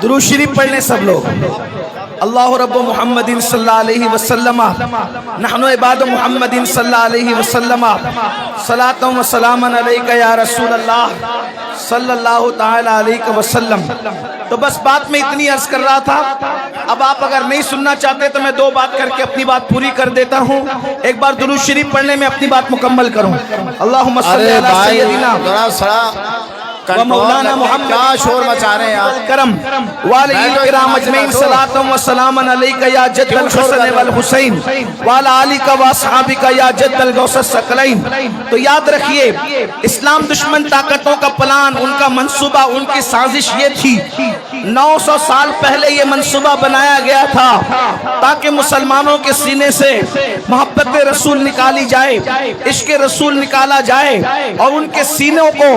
दुरूद शरीफ पढ़ लें सब लोग। अल्लाह रब्बु मुहम्मदिन सल्लल्लाहु अलैहि वसल्लम नहनु इबादु मुहम्मदिन सल्लल्लाहु अलैहि वसल्लम सलातुम व सलामन अलैका या रसूल अल्लाह सल्लल्लाहु ताला अलैहि वसल्लम। तो बस बात में इतनी अर्ज कर रहा था। अब आप अगर नहीं सुनना चाहते तो मैं दो बात करके अपनी बात पूरी कर देता हूँ। एक बार दुरूद शरीफ पढ़ने में अपनी बात मुकम्मल करूँ। अल्लाहुम्मा सल्ली अला सय्यदिना व मौलाना मुहम्मद। क्या शोर मचा रहे हैं आप? करम वालिल किराम अजमईन सलातुम व सलामन अलैका या जद्दल हसन वल हुसैन वाला आलिका व असहाबिका या जद्दल गौसस सकलैन। तो याद रखिए, इस्लाम दुश्मन ताकतों का प्लान, उनका मंसूबा, उनकी साजिश ये थी। 900 साल पहले ये मंसूबा बनाया गया था ताकि मुसलमानों के सीने से मोहब्बत रसूल निकाली जाए, इश्क रसूल निकाला जाए और उनके सीनों को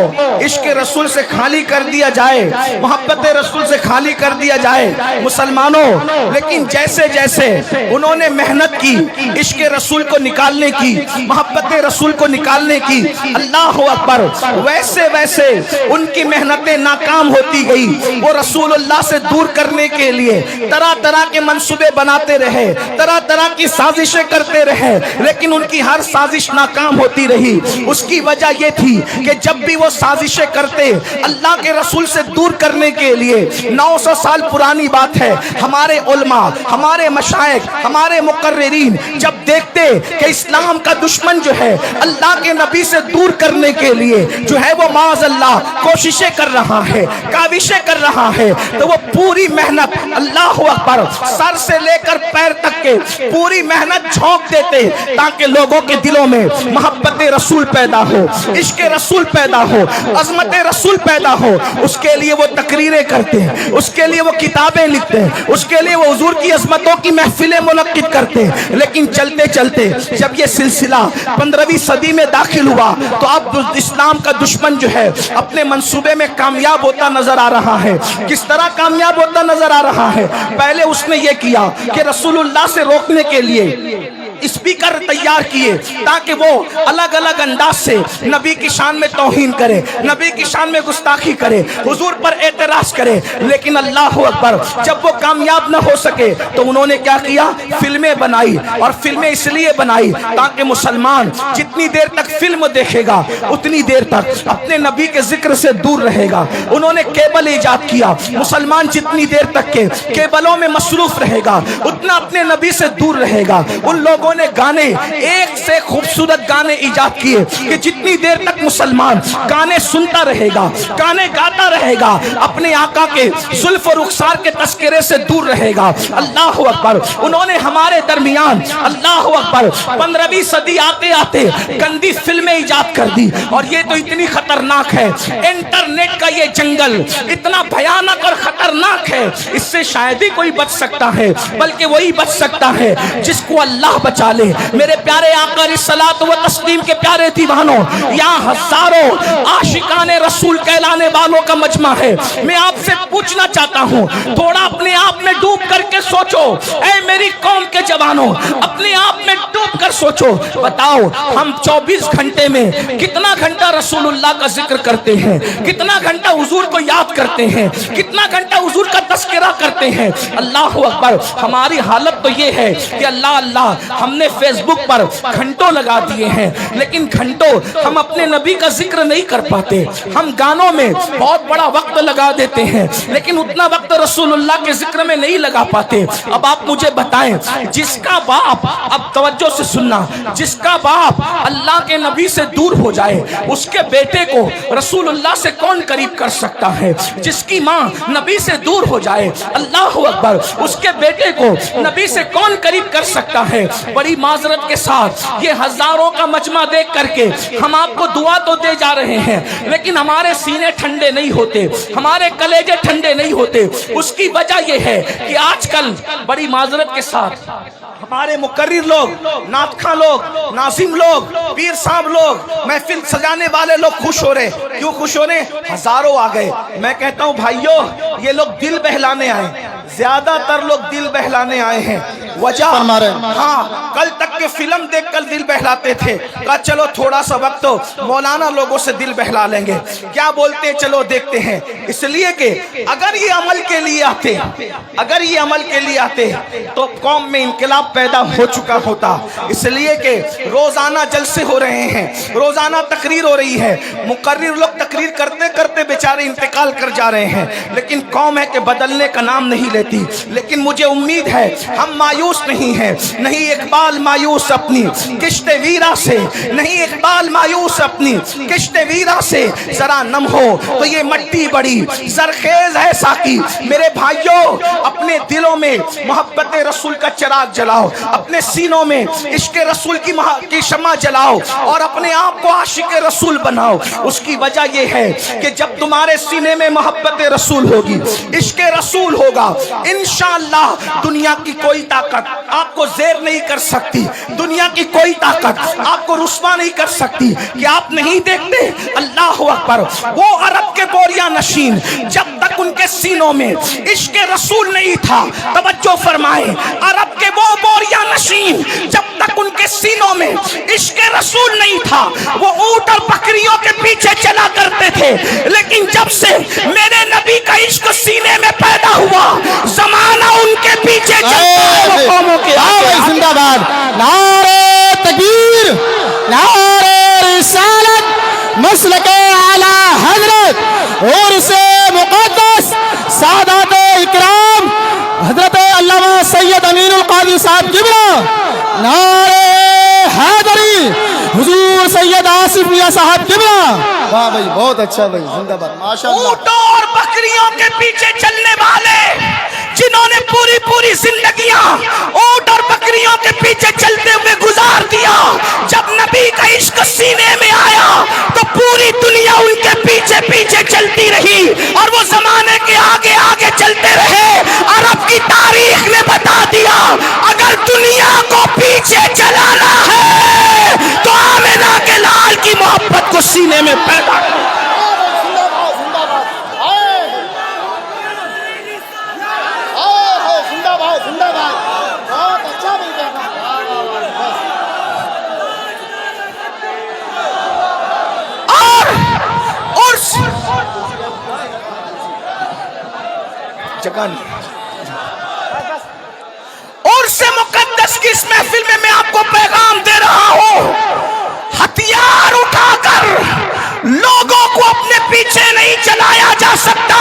इश्क रसूल से खाली कर दिया जाए, मोहब्बत रसूल से खाली कर दिया जाए मुसलमानों। लेकिन जैसे जैसे उन्होंने मेहनत की इश्क रसूल को निकालने की, मोहब्बत रसूल को निकालने की, अल्लाह अकबर, वैसे वैसे उनकी मेहनतें नाकाम होती गई। वो रसूलुल्लाह से दूर करने के लिए तरह तरह के मंसूबे बनाते रहे, तरह तरह की साजिशें करते रहे, लेकिन उनकी हर साजिश नाकाम होती रही। उसकी वजह यह थी कि जब भी वो साजिशें करते अल्लाह के रसूल से दूर करने के लिए, 900 साल पुरानी बात है, हमारे उलमा, हमारे मशाइख, हमारे मुकर्रिरीन जब देखते कि इस्लाम का दुश्मन जो है अल्लाह के नबी से दूर करने के लिए जो है वो माज़ अल्लाह कोशिशें कर रहा है, काविशें कर रहा है, तो वो पूरी मेहनत, अल्लाह अकबर, सर से लेकर पैर तक के पूरी मेहनत झोंक देते ताकि लोगों के दिलों में मोहब्बत रसूल पैदा हो, इश्क रसूल पैदा हो, अजमत रसूल पैदा हो। उसके लिए वो तकरीरें करते हैं, उसके लिए वो किताबें लिखते हैं, उसके लिए वो हुजूर की अजमतों की महफिलें मुनक्किद करते हैं। लेकिन चलते चलते जब ये सिलसिला 15वीं सदी में दाखिल हुआ तो अब इस्लाम का दुश्मन जो है अपने मंसूबे में कामयाब होता नजर आ रहा है। किस तरह कामयाब होता नजर आ रहा है? पहले उसने ये किया कि रसूलुल्लाह से रोकने के लिए स्पीकर तैयार किए ताकि वो अलग अलग अंदाज से नबी की शान में तौहीन करे, नबी की शान में गुस्ताखी करे, हुजूर पर एतराज करे। लेकिन अल्लाह अकबर, जब वो कामयाब न हो सके तो उन्होंने क्या किया? फिल्में बनाई। और फिल्में इसलिए बनाई ताकि मुसलमान जितनी देर तक फिल्म देखेगा उतनी देर तक अपने नबी के जिक्र से दूर रहेगा। उन्होंने केबल ईजाद किया। मुसलमान जितनी देर तक के केबलों में मसरूफ रहेगा उतना अपने नबी से दूर रहेगा। उन लोगों ने गाने, एक से खूबसूरत गाने ईजाद किए कि जितनी देर तक मुसलमान गाने सुनता रहेगा, गाने गाता रहेगा, अपने आका के जुल्फ और रुखसार के तस्करे से दूर रहेगा। अल्लाह अकबर। उन्होंने हमारे दरमियान, अल्लाह अकबर, 15वीं सदी आते आते गंदी फिल्में ईजाद कर दी। और ये तो इतनी खतरनाक है, इंटरनेट का ये जंगल इतना भयानक और खतरनाक है, इससे शायद ही कोई बच सकता है, बल्कि वही बच सकता है जिसको अल्लाह बचा ले। मेरे प्यारे आका रिसलात व तस्लीम के प्यारे दीवानों, यहाँ हजारों आशिकाने रसूल कहलाने वालों का मजमा है। मैं आपसे पूछना चाहता हूँ, थोड़ा अपने आप में डूब करके सोचो। ऐ मेरी कौम के जवानों, अपने आप में डूब कर सोचो। बताओ, हम 24 घंटे में कितना घंटा रसूलुल्लाह का जिक्र करते हैं, कितना घंटा हुजूर को याद करते हैं, कितना घंटा हुजूर का तस्करा करते हैं। अल्लाह अकबर। हमारी हालत तो ये है कि अल्लाह अल्लाह, हमने फेसबुक पर घंटों लगा दिए हैं, लेकिन घंटों हम अपने नबी का जिक्र नहीं कर पाते। हम गानों में बहुत बड़ा वक्त लगा देते हैं, लेकिन उतना वक्त रसूलुल्लाह के जिक्र में नहीं लगा पाते। अब आप मुझे बताएं, जिसका बाप, अब तवज्जो से सुनना, जिसका बाप अल्लाह के नबी से दूर हो जाए उसके बेटे को रसूलुल्लाह से कौन करीब कर सकता है? जिसकी माँ नबी से दूर हो जाए, अल्लाह अकबर, उसके बेटे को नबी से कौन करीब कर सकता है? बड़ी माजरत के साथ ये हजारों का मजमा देख करके हम आपको दुआ तो दे जा रहे हैं, लेकिन हमारे सीने ठंडे नहीं होते, हमारे कलेजे ठंडे नहीं होते। उसकी वजह यह है कि आजकल बड़ी माजरत के साथ हमारे मुकर्रिर लोग, नातखा लोग, नाजिम लोग, पीर साहब लोग, महफिल सजाने वाले लोग खुश हो रहे। क्यों खुश हो रहे? हजारों आ गए। मैं कहता हूं भाइयों, ये लोग दिल बहलाने आए, ज्यादातर लोग दिल बहलाने आए हैं। وجہ ہاں کل تک کے فلم دیکھ کر دل بہلاتے تھے، کہا چلو تھوڑا سا وقت تو مولانا لوگوں سے دل بہلا لیں گے، کیا بولتے چلو دیکھتے ہیں۔ اس لیے کہ اگر یہ عمل کے لیے آتے تو قوم میں انقلاب پیدا ہو چکا ہوتا۔ اس لیے کہ روزانہ جلسے ہو رہے ہیں، روزانہ تقریر ہو رہی ہے، مقرر لوگ تقریر کرتے کرتے بیچارے انتقال کر جا رہے ہیں، لیکن قوم ہے کہ بدلنے کا نام نہیں لیتی۔ لیکن مجھے امید ہے ہم مایوس نہیں ہیں، نہیں اقبال مایوس اپنی کشت ویرا سے، نہیں اقبال مایوس اپنی کشت ویرا سے، ذرا نم ہو تو یہ مٹی بڑی زرخیز ہے ساقی۔ میرے بھائیوں اپنے دلوں میں محبت رسول کا چراغ جلاؤ، اپنے سینوں میں عشق رسول کی شمع جلاؤ اور اپنے آپ کو عاشق رسول بناؤ۔ اس کی وجہ یہ ہے کہ جب تمہارے سینے میں محبت رسول ہوگی، عشق رسول ہوگا، انشاءاللہ دنیا کی کوئی طاقت آپ کو زیر نہیں کر سکتی، دنیا کی کوئی طاقت آپ کو رسوا نہیں کر سکتی۔ کہ آپ نہیں دیکھتے اللہ اکبر وہ عرب کے بوریا نشین جب تک ان کے سینوں میں عشق رسول نہیں تھا، توجہ فرمائیں، عرب کے وہ بوریا نشین جب تک ان کے سینوں میں عشق رسول نہیں تھا وہ اونٹ اور بکریوں کے پیچھے چلا کرتے تھے، لیکن جب سے میرے نبی کا عشق سینے میں پیدا ہوا زمانہ ان کے پیچھے چلتا ہے، وہ قوموں کے آگے۔ زندہ باد، نعرہ تکبیر، نعرہ رسالت، مسلک اعلی حضرت عرس مقدس سادات اکرام حضرت علامہ سید امین القادری صاحب قبلہ، نعرہ حیدری حضور سید آصف میاں صاحب قبلہ۔ واہ بھائی بہت اچھا بھائی، زندہ باد، ماشاءاللہ۔ اونٹوں اور بکریوں کے پیچھے چلنے والے جنہوں نے پوری زندگیاں اونٹ اور بکریوں کے پیچھے چلتے ہوئے گزار دیا، جب نبی کا عشق سینے میں آیا تو پوری دنیا ان کے پیچھے چلتی رہی اور وہ زمانے کے آگے چلتے رہے۔ عرب کی تاریخ نے بتا دیا اگر دنیا کو پیچھے چلانا ہے تو آمنہ کے لال کی محبت کو سینے میں پیدا کرو۔ عرس مقدس کی اس محفل میں آپ کو پیغام دے رہا ہوں، ہتھیار اٹھا کر لوگوں کو اپنے پیچھے نہیں چلایا جا سکتا،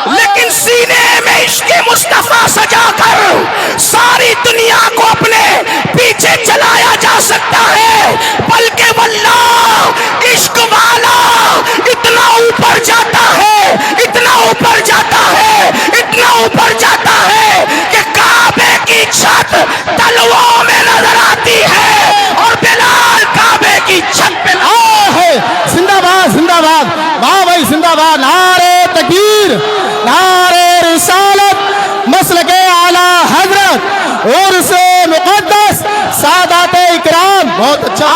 لیکن سینے میں عشق مصطفیٰ سجا کر ساری دنیا کو اپنے پیچھے چلایا جا سکتا ہے۔ بلکہ واللہ عشق والا اتنا اوپر جاتا ہے، اتنا اوپر جاتا ہے، اتنا اوپر جاتا ہے کہ کعبے کی چھت تلووں میں نظر آتی ہے اور بلال کعبے کی چھت پہ ہے۔ زندہ باد، زندہ باد، واہ بھائی زندہ باد، نعرہ تکبیر، نعرہ رسالت، مسلک اعلی حضرت عرس مقدس سادات اکرام۔ بہت اچھا۔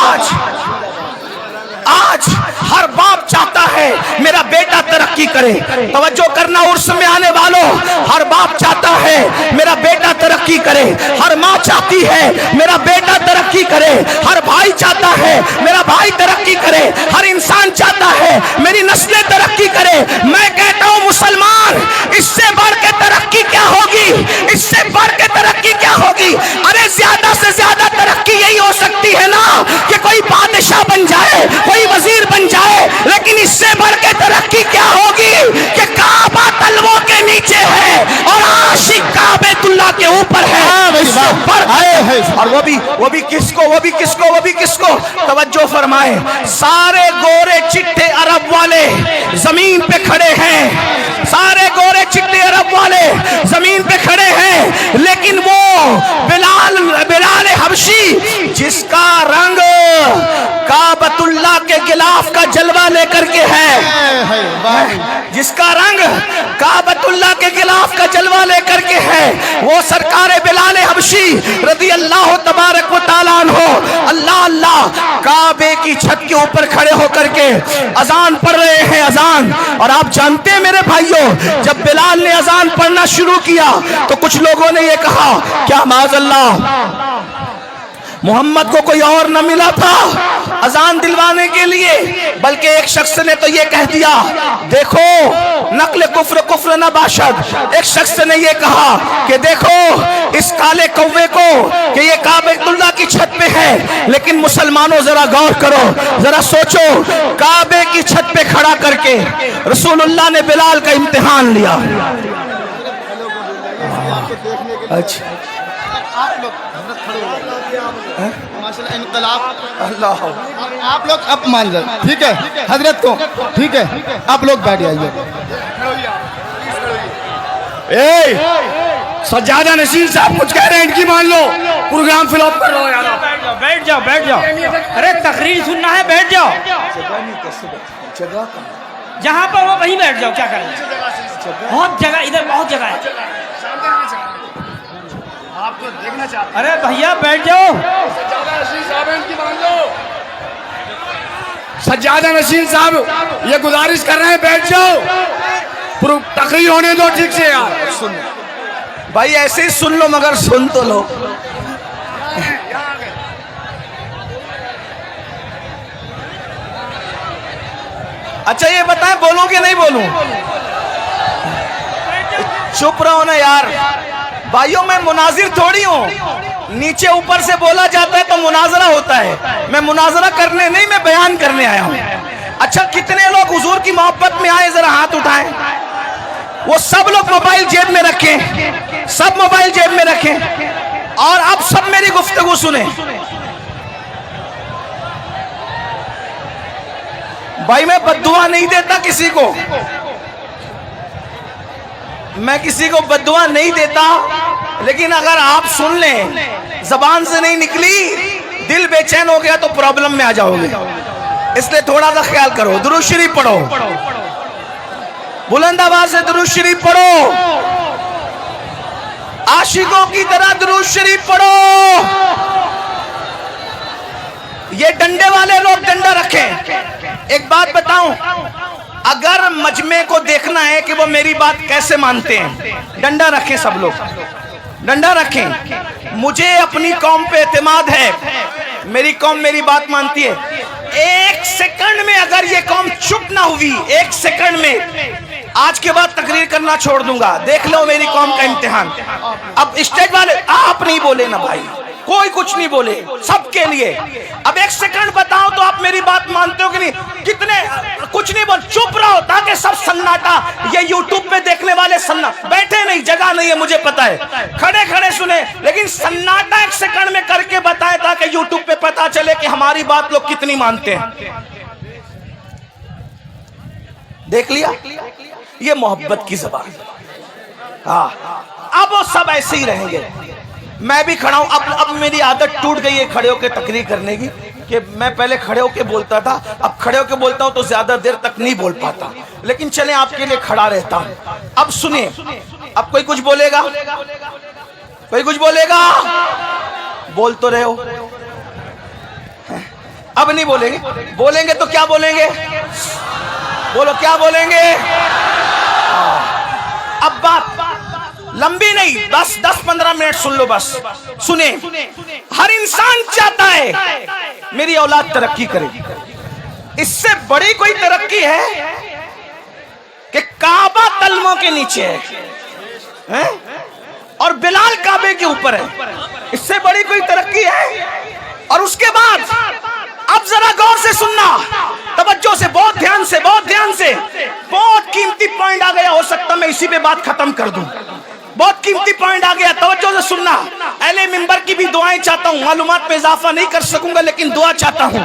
آج ہر باپ چاہتا ہے میرا بیٹا ترقی کرے، توجہ کرنا عرس میں آنے والوں، ہر باپ چاہتا ہے میرا بیٹا ترقی کرے، ہر ماں چاہتی ہے میرا بیٹا ترقی کرے، ہر بھائی چاہتا ہے میرا بھائی ترقی کرے، ہر انسان چاہتا ہے میری نسلیں ترقی کرے۔ میں کہتا ہوں مسلمان اس سے بڑھ کے ترقی کیا ہوگی، اس سے بڑھ کے ترقی کیا ہوگی؟ ارے زیادہ سے زیادہ ترقی یہی ہو سکتی ہے نا کہ کوئی بادشاہ بن جائے، کوئی وزیر بن جائے، لیکن اس سے بڑھ کے ترقی کیا ہوگی کہ کعبہ تلووں کے نیچے ہے اور عاشق کعبۃ اللہ کے اوپر ہے۔ اور وہ بھی کس کو توجہ فرمائے، سارے گورے چٹے عرب والے زمین پہ کھڑے ہیں، سارے گورے چٹے عرب والے زمین پہ کھڑے ہیں، لیکن وہ بلال حبشی جس کا رنگ کعبۃ اللہ کے غلاف کا جلوہ لے کر کے ہے، جس کا رنگ کعبۃ اللہ کے غلاف کا جلوہ لے کر کے ہے، وہ سرکار بلال حبشی رضی اللہ تبارک و تعالیٰ عنہ अल्लाह अल्लाह काबे की छत के ऊपर खड़े होकर के अजान पढ़ रहे हैं, अजान। और आप जानते हैं मेरे भाइयों, जब बिलाल ने अजान पढ़ना शुरू किया तो कुछ लोगों ने ये कहा क्या माज़अल्लाह मोहम्मद को कोई और न मिला था अजान दिलवाने के लिए, बल्कि एक शख्स ने तो ये कह दिया देखो नक्ल कुफ्र कुफ्र न बाशद। एक शख्स ने ये कहा कि देखो इस काले कौवे को कि ये काबेतुल्लाह की छत पे है, लेकिन मुसलमानों जरा गौर करो, जरा सोचो, काबे की छत पे खड़ा करके रसूलुल्लाह ने बिलाल का इम्तिहान लिया। अच्छा माशाल्लाह इनकलाब अल्लाह, आप लोग अब मान जाए, ठीक है हजरत को, ठीक है आप लोग बैठ जाइए। सज्जादा नसीर साहब कुछ कह रहे हैं, इनकी मान लो, प्रोग्राम फ्लॉप कर लो यार। बैठ जाओ बैठ जाओ, अरे तकरीर सुनना है, बैठ जाओ। जहाँ पर वो वहीं बैठ जाओ, क्या करें, बहुत जगह, इधर बहुत जगह है। आपको देखना चाहते अरे भैया बैठ जाओ। सज्जादा नसीर साहब ये गुजारिश कर रहे हैं बैठ जाओ, तकरीर होने दो ठीक से यार। सुन भाई, ऐसे ही सुन लो मगर सुन तो लो। अच्छा ये बताएं बोलूं कि नहीं बोलूं? चुप रहो ना यार भाइयों, मैं मुनाजिर थोड़ी हूँ। नीचे ऊपर से बोला जाता है तो मुनाजरा होता है, मैं मुनाजरा करने नहीं, मैं बयान करने आया हूँ। अच्छा कितने लोग हुजूर की मोहब्बत में आए, जरा हाथ उठाएं। वो सब लोग मोबाइल जेब में रखें, सब मोबाइल जेब में रखें और अब सब मेरी गुफ्तगू सुने। भाई मैं बद्दुआ नहीं देता किसी को, मैं किसी को बद्दुआ नहीं देता, लेकिन अगर आप सुन लें, जबान से नहीं निकली, दिल बेचैन हो गया तो प्रॉब्लम में आ जाओगे, इसलिए थोड़ा सा ख्याल करो। दुरूद शरीफ पढ़ो, बुलंद आवाज से दुरूद शरीफ पढ़ो, आशिकों की तरह दुरूद शरीफ पढ़ो। ये डंडे वाले लोग डंडा रखें। एक बात बताऊं, अगर मजमे को देखना है कि वो मेरी बात कैसे मानते हैं, डंडा रखें, सब लोग डंडा रखें। मुझे अपनी कौम पे एतमाद है, मेरी कौम मेरी बात मानती है। एक सेकंड में अगर ये कौम चुप ना हुई, एक सेकंड में आज के बाद तकरीर करना छोड़ दूंगा। देख लो मेरी कौम का इम्तिहान। अब स्टेज वाले आप नहीं बोले ना भाई, कोई कुछ नहीं बोले, सबके लिए। अब एक सेकंड बताओ तो आप मेरी बात मानते हो कि नहीं? कितने कुछ नहीं बोल, चुप रहो ताकि सब सन्नाटा, ये यूट्यूब पे देखने वाले सन्ना बैठे नहीं, जगह नहीं है मुझे पता है, खड़े खड़े सुने, लेकिन सन्नाटा एक सेकंड में करके बताए ताकि यूट्यूब पे पता चले कि हमारी बात लोग कितनी मानते हैं। देख लिया, ये मोहब्बत की ज़बान। हाँ, अब वो सब ऐसे ही रहेंगे। मैं भी खड़ा हूं, अब मेरी आदत टूट गई है खड़े होकर तकरीर करने की, कि मैं पहले खड़े होकर बोलता था, अब खड़े होकर बोलता हूं तो ज्यादा देर तक नहीं बोल पाता, लेकिन चले आपके लिए खड़ा रहता हूं। अब सुनिए, अब कोई कुछ बोलेगा, कोई कुछ बोलेगा, बोल तो रहे हो, अब नहीं बोलेंगे, बोलेंगे तो क्या बोलेंगे, बोलो क्या बोलेंगे। अब बात लंबी नहीं, बस 10-15 मिनट सुन लो, बस सुने। हर इंसान चाहता है मेरी औलाद तरक्की करे, इससे बड़ी कोई तरक्की है कि काबा तलमों के नीचे है और बिलाल काबे के ऊपर है, इससे बड़ी कोई तरक्की है। और उसके बाद अब जरा गौर से सुनना, तवज्जो से, बहुत ध्यान से, बहुत ध्यान से, बहुत कीमती पॉइंट आ गया, हो सकता मैं इसी पे बात खत्म कर दूं। बहुत कीमती पॉइंट आ गया, तवज्जो से सुनना। अहले मिंबर की भी दुआएं चाहता हूं, मालूमात में इजाफा नहीं कर सकूंगा लेकिन दुआ चाहता हूं।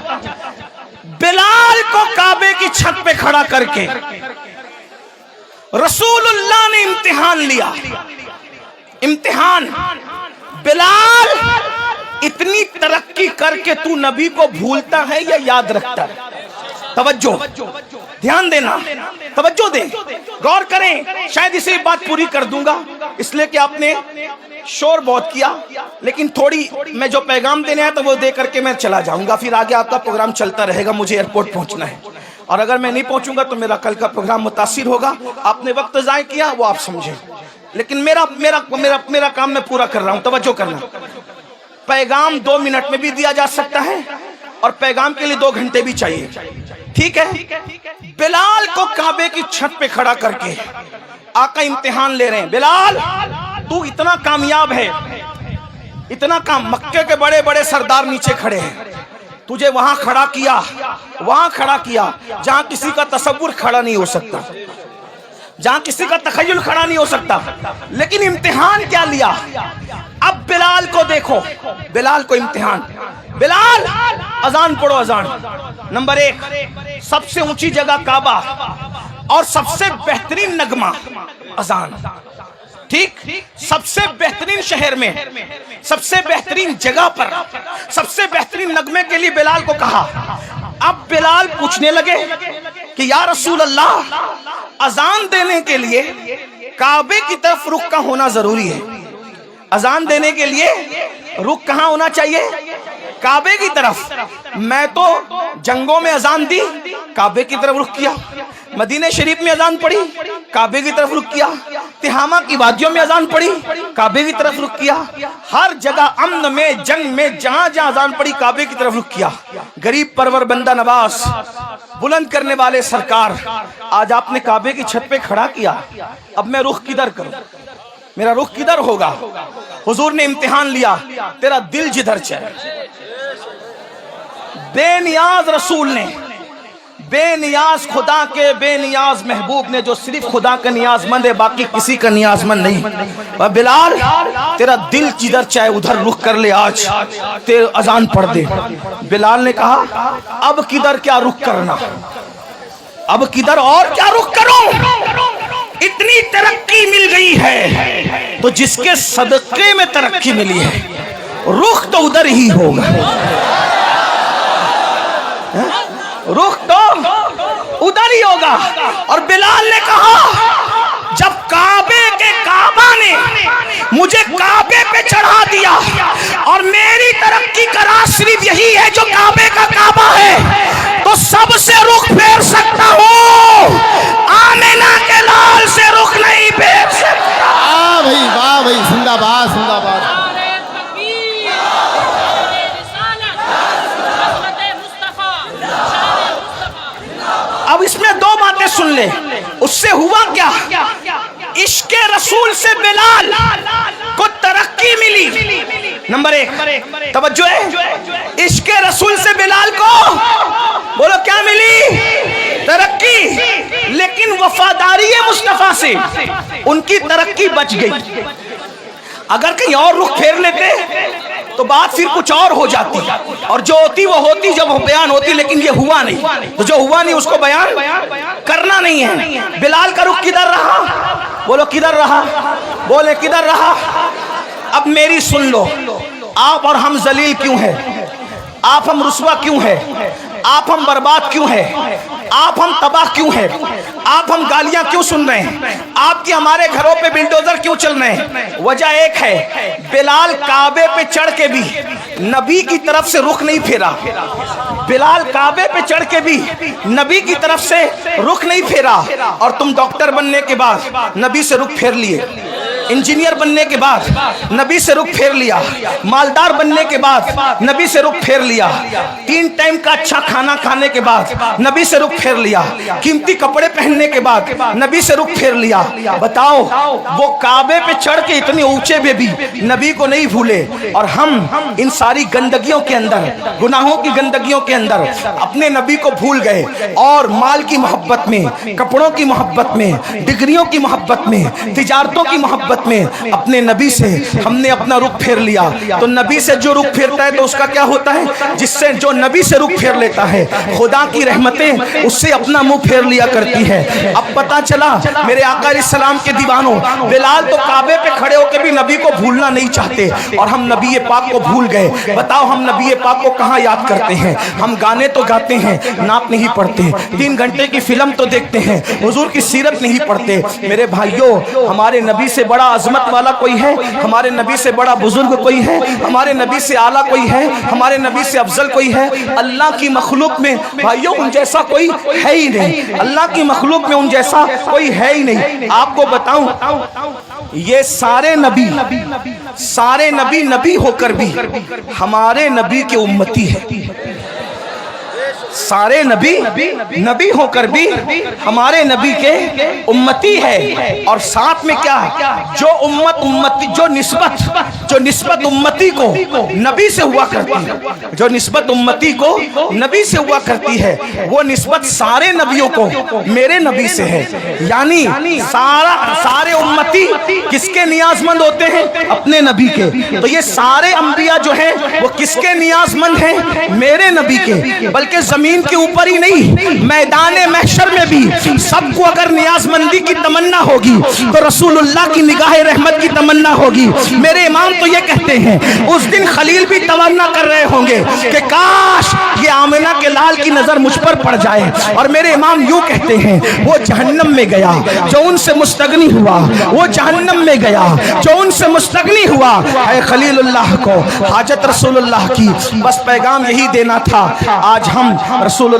बिलाल को काबे की छत पे खड़ा करके रसूलुल्लाह ने इम्तिहान लिया। इम्तिहान, बिलाल इतनी तरक्की करके तू नबी को भूलता है या याद रखता है? توجہ دھیان دینا, توجہ دیں, غور کریں. شاید اسی بات پوری کر دوں گا اس لیے کہ آپ نے شور بہت کیا, لیکن تھوڑی میں جو پیغام دینے آیا تو وہ دے کر کے میں چلا جاؤں گا, پھر آگے آپ کا پروگرام چلتا رہے گا. مجھے ایئرپورٹ پہنچنا ہے اور اگر میں نہیں پہنچوں گا تو میرا کل کا پروگرام متاثر ہوگا. آپ نے وقت ضائع کیا وہ آپ سمجھیں, لیکن میرا کام میں پورا کر رہا ہوں. توجہ کرنا, پیغام 2 منٹ میں بھی دیا جا سکتا ہے اور پیغام کے لیے 2 گھنٹے بھی چاہیے, ٹھیک ہے. بلال کو کعبے کی چھت پہ کھڑا کر کے آقا امتحان لے رہے ہیں. بلال تو اتنا کامیاب ہے, اتنا کام, مکے کے بڑے بڑے سردار نیچے کھڑے ہیں, تجھے وہاں کھڑا کیا جہاں کسی کا تصور کھڑا نہیں ہو سکتا, جہاں کسی کا تخیل کھڑا نہیں ہو سکتا, لیکن امتحان کیا لیا. اب بلال کو دیکھو, بلال کو امتحان. بلال اذان پڑھو. اذان نمبر 1, سب سے اونچی جگہ کعبہ اور سب سے بہترین نغمہ اذان, ٹھیک, سب سے بہترین شہر میں, سب سے بہترین جگہ پر, سب سے بہترین نغمے کے لیے بلال کو کہا. اب بلال پوچھنے لگے کہ یا رسول اللہ, اذان دینے کے لیے کعبے کی طرف رخ کا ہونا ضروری ہے. اذان دینے کے لیے رخ کہاں ہونا چاہیے؟ کعبے کی طرف. میں تو جنگوں میں اذان دی, کعبے کی طرف رخ کیا. مدینہ شریف میں اذان پڑھی, کعبے کی طرف رخ کیا. تہامہ کی وادیوں میں اذان پڑھی, کعبے کی طرف رخ کیا. ہر جگہ امن میں, جنگ میں, جہاں جہاں اذان پڑھی کعبے کی طرف رخ کیا. غریب پرور بندہ نواز, بلند کرنے والے سرکار, آج آپ نے کعبے کی چھت پہ کھڑا کیا, اب میں رخ کدھر کروں, میرا رخ کدھر ہوگا؟ حضور نے امتحان لیا, تیرا دل جدھر چاہے. بے نیاز رسول نے, بے نیاز خدا کے بے نیاز محبوب نے, جو صرف خدا کا نیاز مند ہے, باقی کسی کا نیاز مند نہیں. اور بلال تیرا دل جدھر چاہے ادھر رخ کر لے, آج تیرے اذان پڑھ دے. بلال نے کہا اب کدھر کیا رخ کرنا, اب کدھر اور کیا رخ کروں, اتنی ترقی مل گئی ہے تو جس کے صدقے میں ترقی ملی ہے رخ تو ادھر ہی ہوگا, رخ تو ادھر ہی ہوگا. اور بلال نے کہا جب کعبے کے کعبہ نے مجھے کعبے پہ چڑھا دیا اور میری ترقی کا راز صرف یہی ہے جو کعبے کا کعبہ ہے, تو سب سے رخ پھیر سکتا ہوں, آمینہ کے لال سے رخ نہیں پھیر سکتا. واہ بھائی, زندہ باد, زندہ باد. اب اس میں 2 باتیں سن لے. اس سے ہوا کیا؟ عشق رسول سے بلال کو ترقی ملی. نمبر 1 توجہ ہے, عشق رسول سے بلال کو بولو کیا ملی؟ ترقی. لیکن وفاداری مصطفیٰ سے ان کی ترقی بچ گئی. اگر کہیں اور رخ پھیر لیتے تو بات پھر کچھ اور ہو جاتی, اور جو ہوتی وہ ہوتی جب بیان ہوتی, لیکن یہ ہوا نہیں, تو جو ہوا نہیں اس کو بیان کرنا نہیں ہے. بلال کا رخ کدھر رہا؟ بولو کدھر رہا, بولے کدھر رہا. اب میری سن لو, آپ اور ہم ذلیل کیوں ہیں, آپ ہم رسوا کیوں ہیں, آپ ہم برباد کیوں ہیں, آپ ہم تباہ کیوں ہیں, آپ ہم گالیاں کیوں سن رہے ہیں, آپ کی ہمارے گھروں پہ بلڈوزر کیوں چل رہے ہیں؟ وجہ ایک ہے, بلال کعبے پہ چڑھ کے بھی نبی کی طرف سے رخ نہیں پھیرا. بلال کعبے پہ چڑھ کے بھی نبی کی طرف سے رخ نہیں پھیرا. اور تم ڈاکٹر بننے کے بعد نبی سے رخ پھیر لیے, انجینئر بننے کے بعد نبی سے رخ پھیر لیا, مالدار بننے کے بعد نبی سے رخ پھیر لیا, 3 ٹائم کا اچھا کھانا کھانے کے بعد نبی سے رخ پھیر لیا, قیمتی کپڑے پہننے کے بعد نبی سے رخ پھیر لیا. بتاؤ وہ کعبے پہ چڑھ کے اتنے اونچے پہ بھی نبی کو نہیں بھولے, اور ہم ان ساری گندگیوں کے اندر, گناہوں کی گندگیوں کے اندر اپنے نبی کو بھول گئے, اور مال کی محبت میں, کپڑوں کی محبت میں, ڈگریوں کی محبت میں, تجارتوں کی محبت मोहब्बत में अपने नबी से हमने अपना रुख फेर लिया। तो नबी से जो रुख फेरता है तो उसका क्या होता है? जिससे जो नबी से रुख फेर लेता है खुदा की रहमतें उससे अपना मुंह फेर लिया करती है। अब पता चला मेरे आका अलैहिस्सलाम के दीवानों, बिलाल तो काबे पे खड़े होकर भी नबी को भूलना नहीं चाहते और हम नबी पाक को भूल गए। बताओ हम नबी पाक को कहाँ याद करते हैं? हम गाने तो गाते हैं, नात नहीं पढ़ते, 3 घंटे की फिल्म तो देखते हैं, हुजूर की सीरत नहीं पढ़ते। मेरे भाइयों, हमारे नबी से बड़ा अजमत वाला कोई है? हमारे नबी से बड़ा बुजुर्ग कोई है? हमारे नबी से आला कोई है? हमारे नबी से अफजल कोई है? अल्लाह की मखलूक में भाइयों उन जैसा कोई है ही नहीं। अल्लाह की मखलूक में उन जैसा कोई है ही नहीं। आपको बताऊं, ये सारे नबी नबी होकर भी हमारे नबी के उम्मती है। सारे नबी होकर भी हमारे नबी के उम्मती है। और साथ में क्या, जो निस्बत उम्मती को नबी से हुआ करती है, जो निस्बत उम्मती को नबी से हुआ करती है, वो निस्बत सारे नबियों को मेरे नबी से है। यानी सारे उम्मती किसके नियाजमंद होते हैं? अपने नबी के। तो ये सारे अंबिया जो हैं वो किसके नियाजमंद हैं? मेरे नबी के। बल्कि जमीन के ऊपर ही नहीं, मैदान महशर में भी सबको अगर नियाजमंदी की तमन्ना होगी तो रसूलुल्लाह की निगाह रहमत की तमन्ना होगी। मेरे इमाम तो ये कहते हैं उस दिन खलील भी तमन्ना कर रहे होंगे कि काश ये आमिना के लाल की नजर मुझ पर पड़ जाए। और मेरे इमाम यूं कहते हैं वो जहन्नम में गया जो उनसे मुस्तगनी हुआ, वो जहन्नम में गया जो उनसे मुस्तगनी हुआ। है खलीलुल्लाह को हाजत रसूलुल्लाह की। बस पैगाम यही देना था। आज हम रसूल